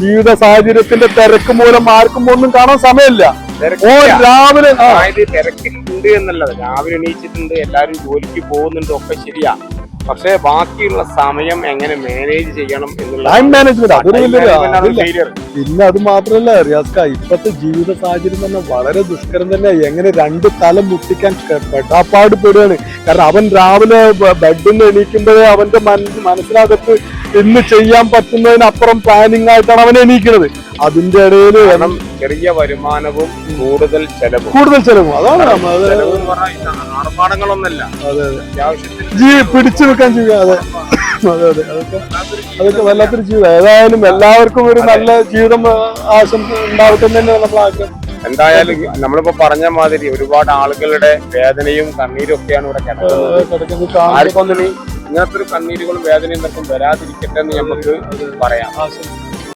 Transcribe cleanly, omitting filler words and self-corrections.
ജീവിത സാഹചര്യത്തിന്റെ തിരക്ക് മൂലം ആർക്കും ഒന്നും കാണാൻ സമയമില്ല. രാവിലെ തിരക്കുണ്ട് എന്നുള്ളത്, രാവിലെ എണീച്ചിട്ടുണ്ട്, എല്ലാരും ജോലിക്ക് പോകുന്നുണ്ട്, ഒക്കെ ശരിയാ. പക്ഷെ ബാക്കിയുള്ള സമയം എങ്ങനെ മാനേജ് ചെയ്യണം എന്നുള്ള ടൈം മാനേജ്മെന്റ് അതൊരു വലിയൊരു. പിന്നെ അത് മാത്രല്ല റിയാസ്ക, ഇപ്പത്തെ ജീവിത സാഹചര്യം തന്നെ വളരെ ദുഷ്കരം തന്നെ. എങ്ങനെ രണ്ട് തലം മുട്ടിക്കാൻ പെടാപ്പാട് പെടുകയാണ്. കാരണം അവൻ രാവിലെ ബെഡിൽ നിന്ന് എണീക്കുമ്പോഴേ അവന്റെ മനസ്സിനകത്ത് ഇന്ന് ചെയ്യാൻ പറ്റുന്നതിനപ്പുറം പ്ലാനിങ് ആയിട്ടാണ് അവൻ എണീക്കുന്നത്. അതിന്റെ ഇടയിൽ ചെറിയ വരുമാനവും കൂടുതൽ ചെലവും അതാണ് ആർഭാടങ്ങളൊന്നല്ല. അതെ അതെ, പിടിച്ചു നിൽക്കാൻ ചെയ്യുക. അതെ അതെ അതെ, അതൊക്കെ വല്ലാത്തൊരു ജീവിതം. ഏതായാലും എല്ലാവർക്കും ഒരു നല്ല ജീവിതം ആശംസ ഉണ്ടാവട്ടെ തന്നെ നമ്മൾ ആഗ്രഹം. എന്തായാലും നമ്മളിപ്പോ പറഞ്ഞ മാതിരി ഒരുപാട് ആളുകളുടെ വേദനയും കണ്ണീരും ഒക്കെയാണ് ഇവിടെ കിടക്കുന്നത്. ആർക്കൊന്നും ഇങ്ങനത്തെ ഒരു കണ്ണീരുകളും വേദനയും വരാതിരിക്കട്ടെ എന്ന് നമുക്ക് പറയാം.